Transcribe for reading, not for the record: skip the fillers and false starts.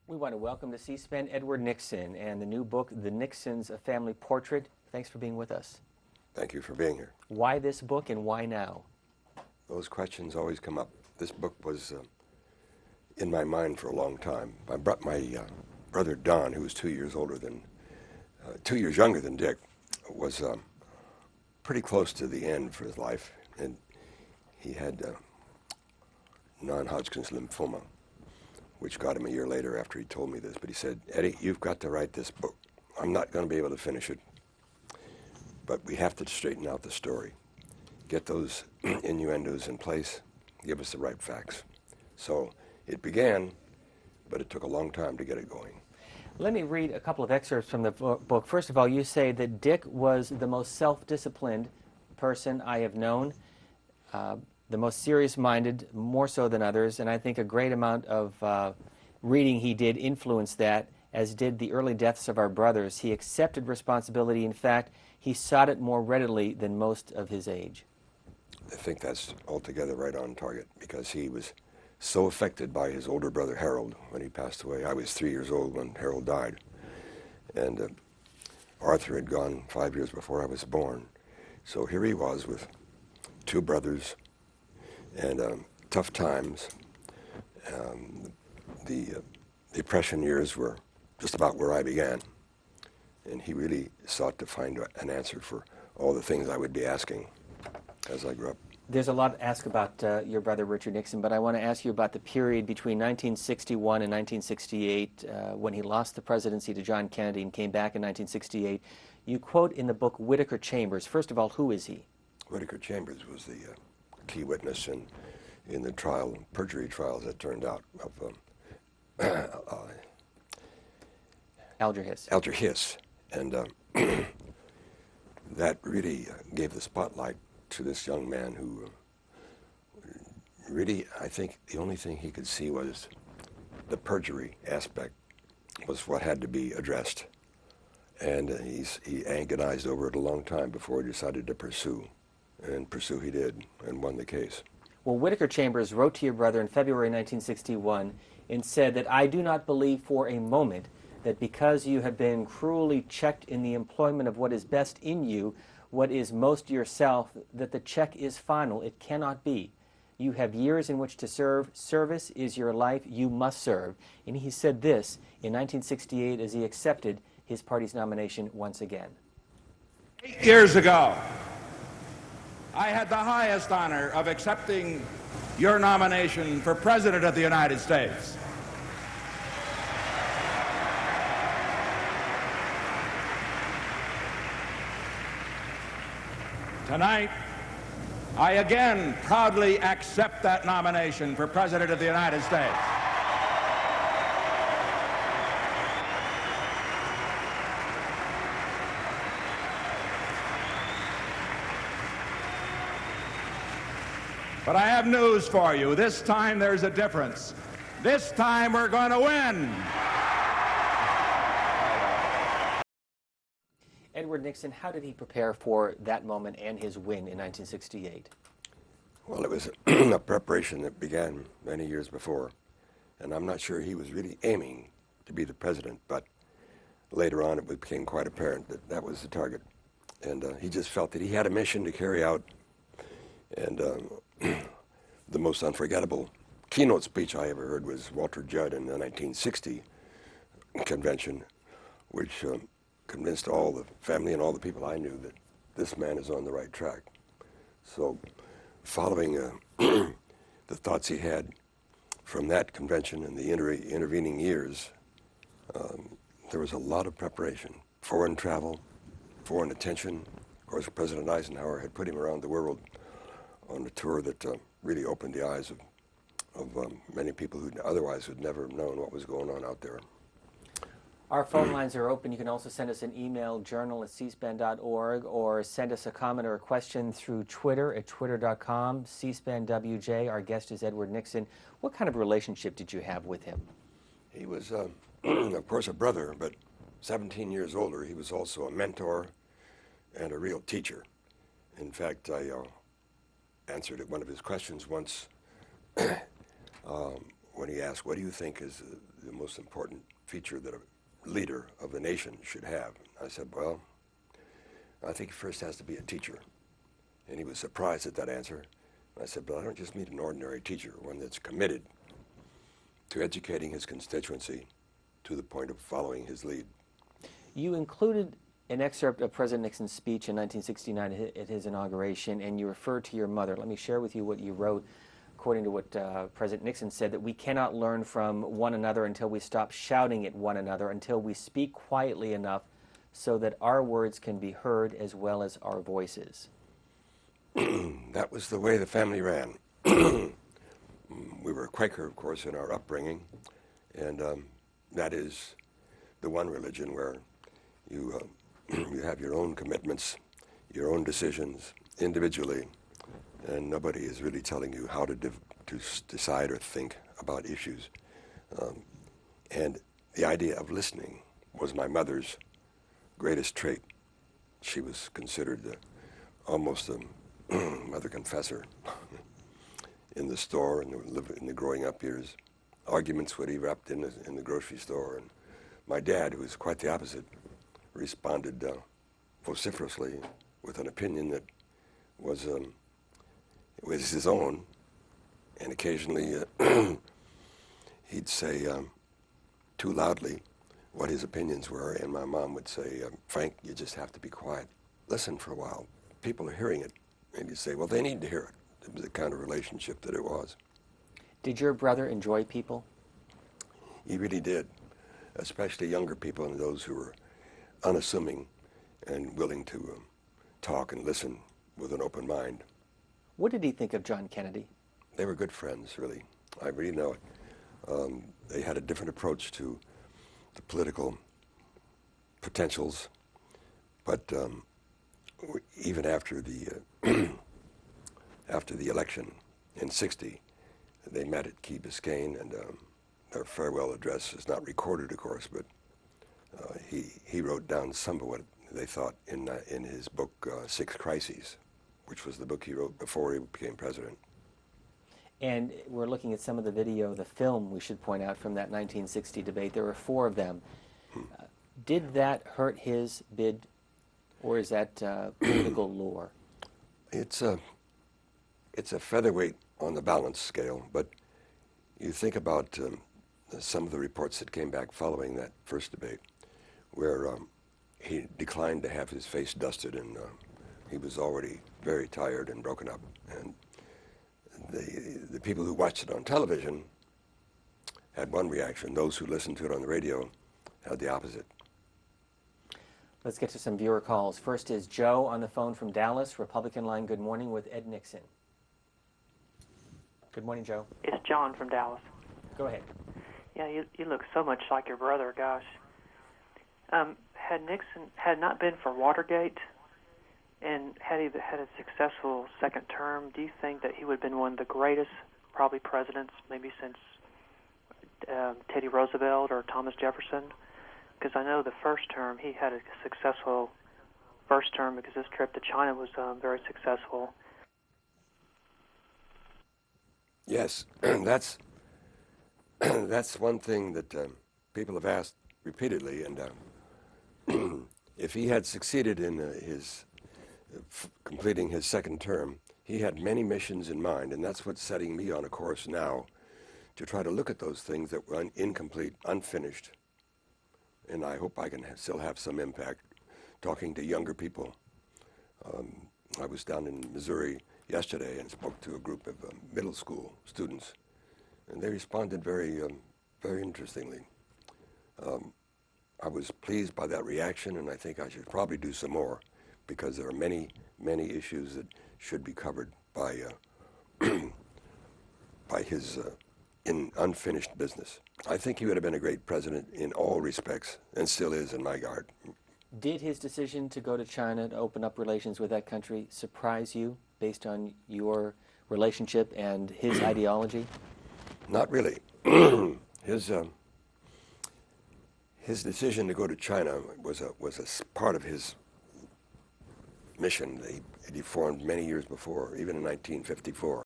We want to welcome to C-SPAN Edward Nixon and the new book, The Nixons, A Family Portrait. Thanks for being with us. Thank you for being here. Why this book and why now? Those questions always come up. This book was in my mind for a long time. My brother Don, who was 2 years younger than Dick, was pretty close to the end for his life, and he had non-Hodgkin's lymphoma, which got him a year later after he told me this. But he said, "Eddie, you've got to write this book. I'm not going to be able to finish it, but we have to straighten out the story, get those innuendos in place, give us the right facts." So it began, but it took a long time to get it going. Let me read a couple of excerpts from the book. First of all, you say that Dick was the most self-disciplined person I have known, the most serious-minded, more so than others, and I think a great amount of reading he did influenced that, as did the early deaths of our brothers. He accepted responsibility. In fact, he sought it more readily than most of his age. I think that's altogether right on target, because he was so affected by his older brother Harold when he passed away. I was 3 years old when Harold died, and Arthur had gone 5 years before I was born. So here he was with two brothers and tough times. The Depression years were just about where I began, and he really sought to find an answer for all the things I would be asking as I grew up. There's a lot to ask about your brother Richard Nixon, but I want to ask you about the period between 1961 and 1968 when he lost the presidency to John Kennedy and came back in 1968. You quote in the book Whittaker Chambers. First of all, who is he? Whittaker Chambers was the key witness in the trial, perjury trials that turned out of Alger Hiss. Alger Hiss. And that really gave the spotlight to this young man who really, I think the only thing he could see was the perjury aspect was what had to be addressed. And he agonized over it a long time before he decided to pursue. And pursue he did, and won the case. Well, Whittaker Chambers wrote to your brother in February 1961 and said that, "I do not believe for a moment that because you have been cruelly checked in the employment of what is best in you, what is most yourself, that the check is final. It cannot be. You have years in which to serve. Service is your life. You must serve." And he said this in 1968 as he accepted his party's nomination once again. 8 years ago, I had the highest honor of accepting your nomination for President of the United States. Tonight, I again proudly accept that nomination for President of the United States. But I have news for you. This time there's a difference. This time we're going to win. Edward Nixon, how did he prepare for that moment and his win in 1968? Well, it was a preparation that began many years before, and I'm not sure he was really aiming to be the president, but later on it became quite apparent that that was the target. And he just felt that he had a mission to carry out, and the most unforgettable keynote speech I ever heard was Walter Judd in the 1960 convention, which convinced all the family and all the people I knew that this man is on the right track. So following the thoughts he had from that convention and the intervening years, there was a lot of preparation. Foreign travel, foreign attention. Of course, President Eisenhower had put him around the world on a tour that really opened the eyes of many people who otherwise would never have known what was going on out there. Our phone lines are open. You can also send us an email, journal@cspan.org, or send us a comment or a question through Twitter at twitter.com, cspanwj. Our guest is Edward Nixon. What kind of relationship did you have with him? He was, of course, a brother, but 17 years older. He was also a mentor and a real teacher. In fact, I answered one of his questions once when he asked, "What do you think is the most important feature that a leader of the nation should have. I said, well, I think he first has to be a teacher. And he was surprised at that answer. I said, but I don't just mean an ordinary teacher, one that's committed to educating his constituency to the point of following his lead. You included an excerpt of President Nixon's speech in 1969 at his inauguration, and you referred to your mother. Let me share with you what you wrote. According to what President Nixon said, that we cannot learn from one another until we stop shouting at one another, until we speak quietly enough so that our words can be heard as well as our voices. That was the way the family ran. We were Quaker, of course, in our upbringing, and that is the one religion where you you have your own commitments, your own decisions individually, and nobody is really telling you how to decide or think about issues. And the idea of listening was my mother's greatest trait. She was considered almost a mother confessor in the store in the growing up years. Arguments would erupt in the grocery store, and my dad, who was quite the opposite, responded vociferously with an opinion that was his own, and occasionally he'd say too loudly what his opinions were, and my mom would say, Frank, you just have to be quiet. Listen for a while. People are hearing it. And he'd say, well, they need to hear it. It was the kind of relationship that it was. Did your brother enjoy people? He really did, especially younger people and those who were unassuming and willing to talk and listen with an open mind. What did he think of John Kennedy? They were good friends, really. I really know it. They had a different approach to the political potentials, but even after the after the election in '60, they met at Key Biscayne, and their farewell address is not recorded, of course, but he wrote down some of what they thought in his book Six Crises, which was the book he wrote before he became president. And we're looking at some of the video, the film, we should point out, from that 1960 debate. There were 4 of them. Did that hurt his bid, or is that political lore? It's a featherweight on the balance scale, but you think about some of the reports that came back following that first debate, where he declined to have his face dusted, and he was already very tired and broken up. And the people who watched it on television had one reaction. Those who listened to it on the radio had the opposite. Let's get to some viewer calls. First is Joe on the phone from Dallas, Republican line. Good morning with Ed Nixon. Good morning, Joe. It's John from Dallas. Go ahead. Yeah, you look so much like your brother, gosh. Had Nixon had not been for Watergate, and had he had a successful second term, do you think that he would have been one of the greatest, probably presidents, maybe since Teddy Roosevelt or Thomas Jefferson? Because I know the first term, he had a successful first term because his trip to China was very successful. Yes, that's one thing that people have asked repeatedly, and if he had succeeded in completing his second term, he had many missions in mind, and that's what's setting me on a course now to try to look at those things that were incomplete, unfinished, and I hope I can still have some impact talking to younger people. I was down in Missouri yesterday and spoke to a group of middle school students, and they responded very interestingly. I was pleased by that reaction, and I think I should probably do some more, because there are many issues that should be covered by his unfinished business. I think he would have been a great president in all respects, and still is in my regard. Did his decision to go to China to open up relations with that country surprise you based on your relationship and his ideology? Not really. His decision to go to China was a part of his mission that he formed many years before, even in 1954.